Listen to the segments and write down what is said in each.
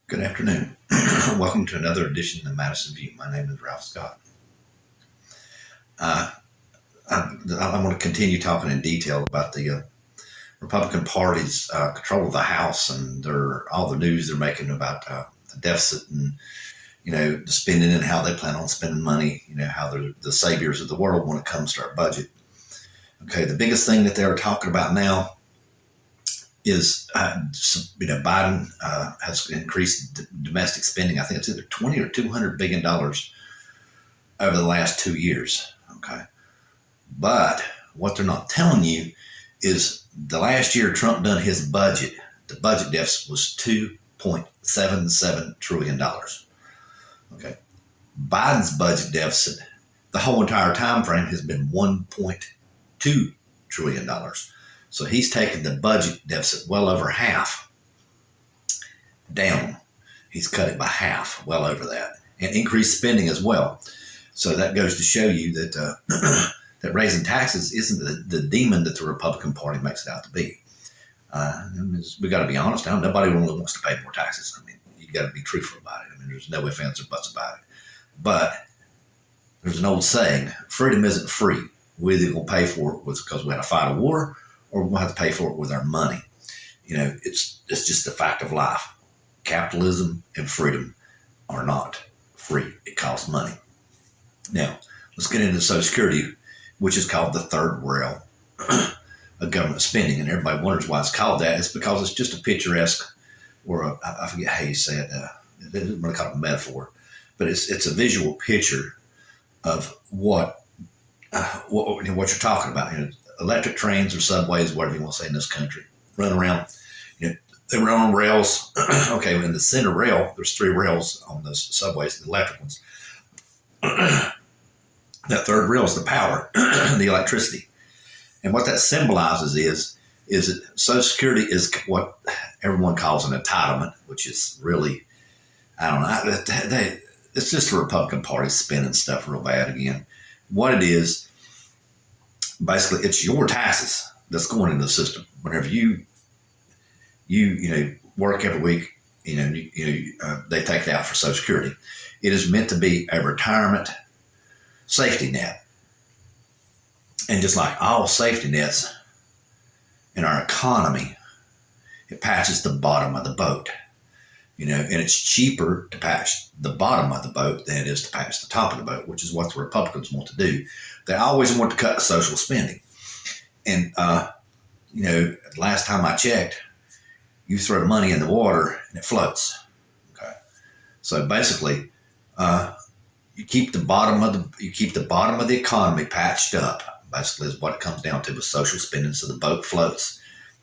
Good afternoon. Welcome to another edition of the Madison View. My name is Ralph Scott. I want to continue talking in detail about the Republican Party's control of the House and all the news they're making about the deficit and the spending and how they plan on spending money. How they're the saviors of the world when it comes to our budget. Okay, the biggest thing that they're talking about now is Biden has increased domestic spending. I think it's either 20 or $200 billion over the last 2 years. Okay, but what they're not telling you is the last year Trump done his budget. The budget deficit was $2.77 trillion. Okay, Biden's budget deficit the whole entire time frame has been $1.2 trillion. So he's taken the budget deficit well over half down. He's cut it by half, well over that, and increased spending as well. So that goes to show you that that raising taxes isn't the demon that the Republican Party makes it out to be. We got to be honest now. Nobody really wants to pay more taxes. I mean, you got to be truthful about it. I mean, there's no ifs, ands, or buts about it. But there's an old saying: freedom isn't free. We're either going to pay for it because we had to fight a war, or we're going to have to pay for it with our money. It's just a fact of life. Capitalism and freedom are not free. It costs money. Now, let's get into Social Security, which is called the third rail of government spending. And everybody wonders why it's called that. It's because it's just a picturesque, or I forget how you say it. It's really called a metaphor. But it's a visual picture of what you're talking about. Electric trains or subways, whatever you want to say in this country, run around. They run on rails. Okay, in the center rail, there's 3 rails on those subways, the electric ones. That third rail is the power, the electricity. And what that symbolizes is that Social Security is what everyone calls an entitlement, which is really, I don't know, it's just the Republican Party spinning stuff real bad again. What it is, basically, it's your taxes that's going into the system. Whenever you work every week, they take it out for Social Security. It is meant to be a retirement safety net. And just like all safety nets in our economy, it patches the bottom of the boat. And it's cheaper to patch the bottom of the boat than it is to patch the top of the boat, which is what the Republicans want to do. They always want to cut social spending. And, last time I checked, you throw money in the water and it floats. Okay. So basically, you keep the bottom of the economy patched up. Basically, is what it comes down to with social spending. So the boat floats,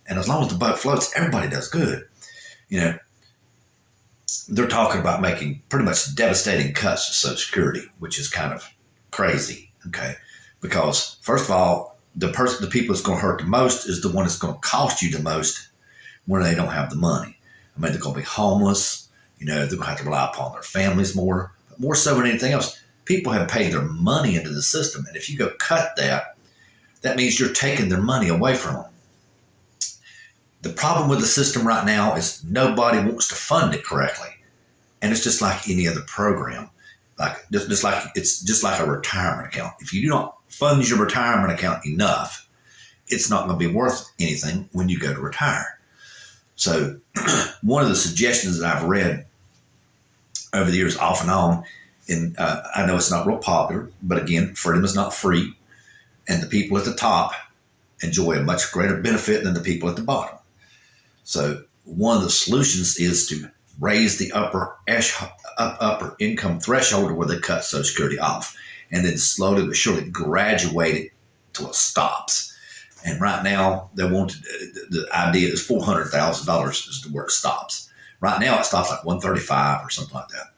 and as long as the boat floats, everybody does good. They're talking about making pretty much devastating cuts to Social Security, which is kind of crazy. Okay, because first of all, the people that's going to hurt the most is the one that's going to cost you the most when they don't have the money. I mean, they're going to be homeless. They're going to have to rely upon their families more so than anything else. People have paid their money into the system, and if you go cut that, that means you're taking their money away from them. The problem with the system right now is nobody wants to fund it correctly, and it's just like any other program. It's just like a retirement account. If you do not fund your retirement account enough, it's not going to be worth anything when you go to retire. So one of the suggestions that I've read over the years off and on, and I know it's not real popular, but again, freedom is not free, and the people at the top enjoy a much greater benefit than the people at the bottom. So one of the solutions is to raise the upper income threshold where they cut Social Security off, and then slowly but surely graduate it till it stops. And right now, the idea is $400,000 is where it stops. Right now, it stops like $135,000 or something like that.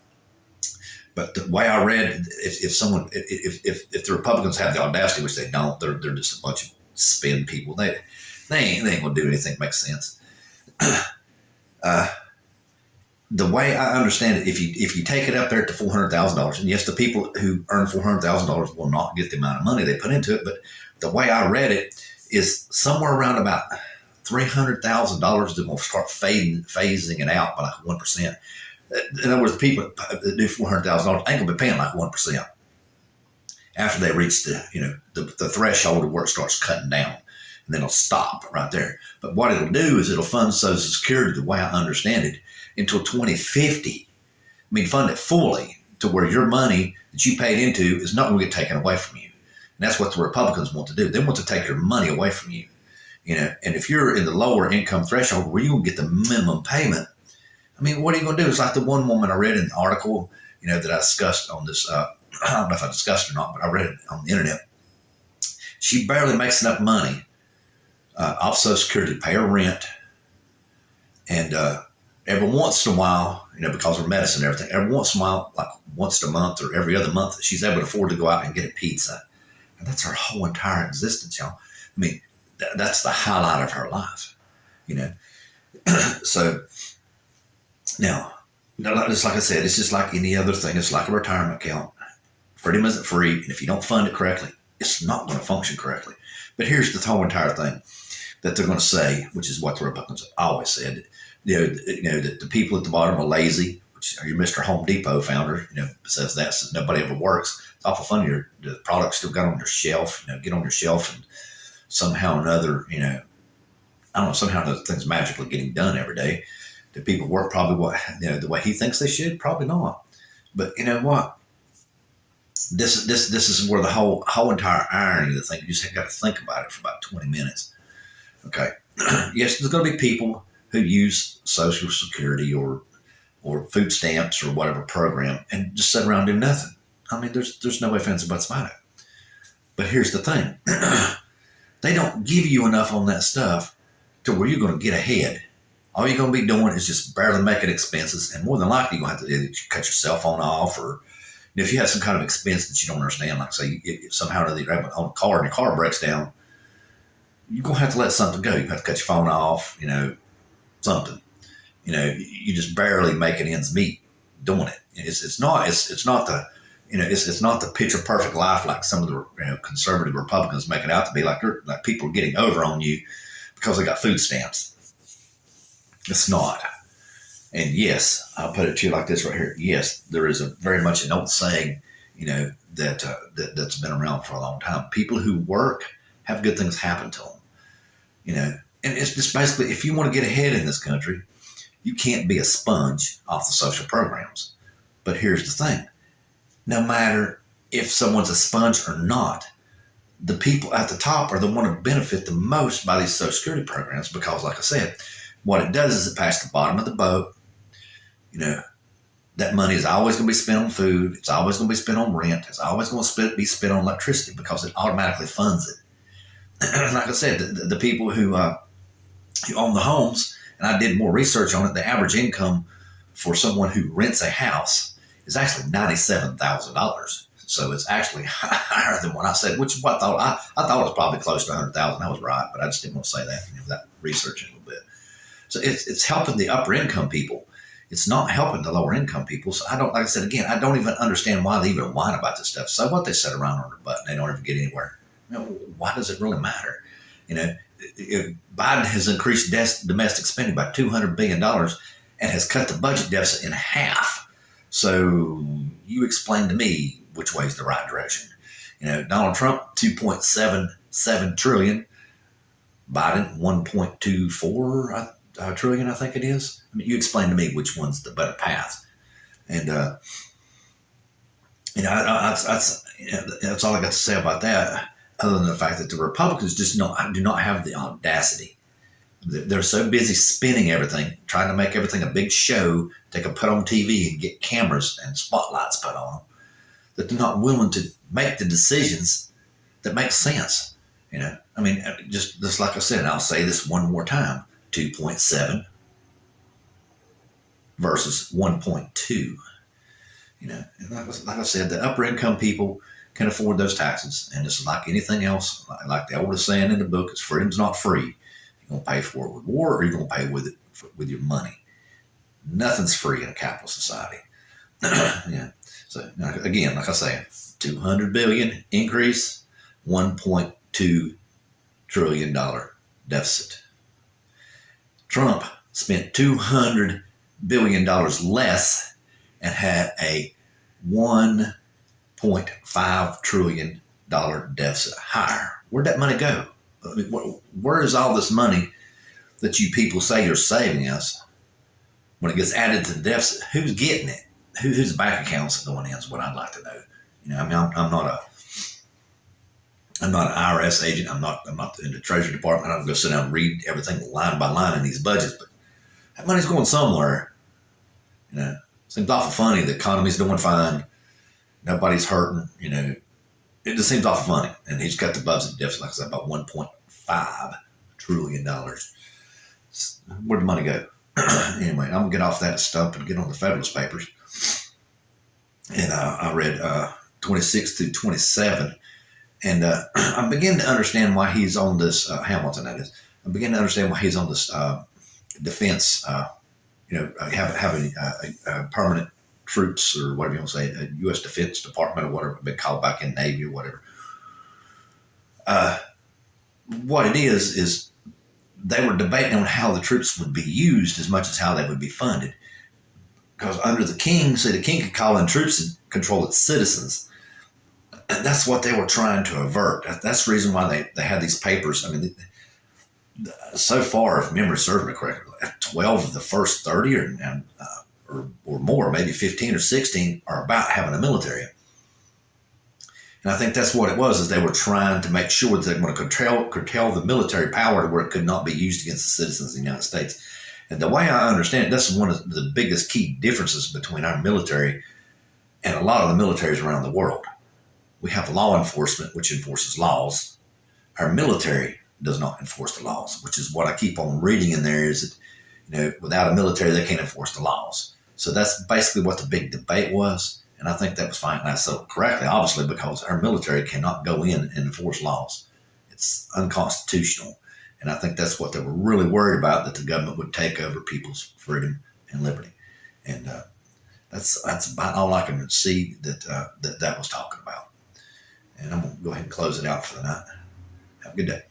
But the way I read, if the Republicans have the audacity, which they don't, they're just a bunch of spin people. They ain't going to do anything that makes sense. The way I understand it, if you take it up there to $400,000, and yes, the people who earn $400,000 will not get the amount of money they put into it, but the way I read it is somewhere around about $300,000 they're going to start phasing it out by like 1%. In other words, the people that do $400,000 ain't gonna be paying like 1% after they reach the threshold of where it starts cutting down, and then it'll stop right there. But what it'll do is it'll fund Social Security, the way I understand it, until 2050. I mean, fund it fully to where your money that you paid into is not going to get taken away from you. And that's what the Republicans want to do. They want to take your money away from you. And if you're in the lower income threshold where you will get the minimum payment, I mean, what are you going to do? It's like the one woman I read in the article, that I discussed on this. I don't know if I discussed it or not, but I read it on the internet. She barely makes enough money off Social Security to pay her rent. And every once in a while, because of medicine and everything, every once in a while, like once a month or every other month, she's able to afford to go out and get a pizza. And that's her whole entire existence, y'all. I mean, that's the highlight of her life, So now, just like I said, it's just like any other thing. It's like a retirement account. Freedom isn't free, and if you don't fund it correctly, it's not going to function correctly. But here's the whole entire thing that they're going to say, which is what the Republicans have always said. That the people at the bottom are lazy, which your Mr. Home Depot founder, says that, says nobody ever works. It's awful funny. The products still got on your shelf, get on your shelf, and somehow or another, I don't know, somehow or another things magically getting done every day. Do people work probably the way he thinks they should? Probably not. But you know what? This is where the whole entire irony of the thing, you just got to think about it for about 20 minutes. Okay. Yes, there's going to be people who use Social Security or food stamps or whatever program and just sit around and do nothing. I mean, there's no ifs, ands, or buts about it. But here's the thing. They don't give you enough on that stuff to where you're going to get ahead. All you're going to be doing is just barely making expenses, and more than likely you're going to have to either cut your cell phone off, or if you have some kind of expense that you don't understand, like say somehow or other you're on a car and your car breaks down, you're going to have to let something go. You have to cut your phone off, something. You just barely making ends meet doing it. It's not the picture perfect life like some of the conservative Republicans make it out to be. Like people are getting over on you because they got food stamps. It's not. And yes, I'll put it to you like this right here. Yes, there is very much an old saying, that's been around for a long time. People who work have good things happen to them. And it's just basically, if you want to get ahead in this country, you can't be a sponge off the social programs. But here's the thing. No matter if someone's a sponge or not, the people at the top are the one who benefit the most by these Social Security programs, because, like I said, what it does is it passes the bottom of the boat. That money is always going to be spent on food. It's always going to be spent on rent. It's always going to be spent on electricity because it automatically funds it. Like I said, the people who own the homes, and I did more research on it, the average income for someone who rents a house is actually $97,000. So it's actually higher than what I said, which is what I thought. I thought it was probably close to 100,000. I was right, but I just didn't want to say that without researching a little bit. So it's helping the upper income people. It's not helping the lower income people. So like I said, again, I don't even understand why they even whine about this stuff. So what, they sit around on their butt and they don't ever get anywhere. Why does it really matter? Biden has increased domestic spending by $200 billion and has cut the budget deficit in half. So you explain to me which way is the right direction. Donald Trump, 2.77 trillion. Biden, 1.24 trillion, I think it is. I mean, you explain to me which one's the better path. And, that's all I got to say about that, other than the fact that the Republicans just do not have the audacity. They're so busy spinning everything, trying to make everything a big show they can put on TV and get cameras and spotlights put on them, that they're not willing to make the decisions that make sense. I mean, just like I said, and I'll say this one more time, 2.7 versus 1.2. And like I said, the upper income people can afford those taxes. And it's like anything else, like the oldest saying in the book, is freedom's not free. You're going to pay for it with war, or you're going to pay with it with your money. Nothing's free in a capitalist society. Yeah. So again, like I say, 200 billion increase, $1.2 trillion deficit. Trump spent $200 billion less and had a $1.5 trillion deficit higher. Where'd that money go? I mean, where is all this money that you people say you're saving us? When it gets added to the deficit, who's getting it? Whose bank accounts are going in is what I'd like to know. You know, I mean, I'm not an IRS agent. I'm not in the Treasury Department. I'm going to sit down and read everything line by line in these budgets, but that money's going somewhere. You know, seems awful funny. The economy's doing fine. Nobody's hurting. You know, it just seems awful funny. And he's got the budget deficit, like I said, about $1.5 trillion. Where'd the money go? Anyway, I'm going to get off that stump and get on the Federalist Papers. And I read 26 through 27. And I begin to understand why he's on this, Hamilton, that is. I begin to understand why he's on this defense, having permanent troops or whatever you want to say, a U.S. Defense Department or whatever, been called back in Navy or whatever. What it is they were debating on how the troops would be used as much as how they would be funded. Because under the king, the king could call in troops and control its citizens. And that's what they were trying to avert. That's the reason why they had these papers. I mean, so far, if memory serves me correctly, 12 of the first 30 or more, maybe 15 or 16, are about having a military. And I think that's what it was, is they were trying to make sure that they were going to curtail the military power to where it could not be used against the citizens of the United States. And the way I understand it, that's one of the biggest key differences between our military and a lot of the militaries around the world. We have law enforcement, which enforces laws. Our military does not enforce the laws, which is what I keep on reading in there, is that, without a military, they can't enforce the laws. So that's basically what the big debate was. And I think that was fine. And I said correctly, obviously, because our military cannot go in and enforce laws. It's unconstitutional. And I think that's what they were really worried about, that the government would take over people's freedom and liberty. And that's about all I can see that was talking about. And I'm going to go ahead and close it out for the night. Have a good day.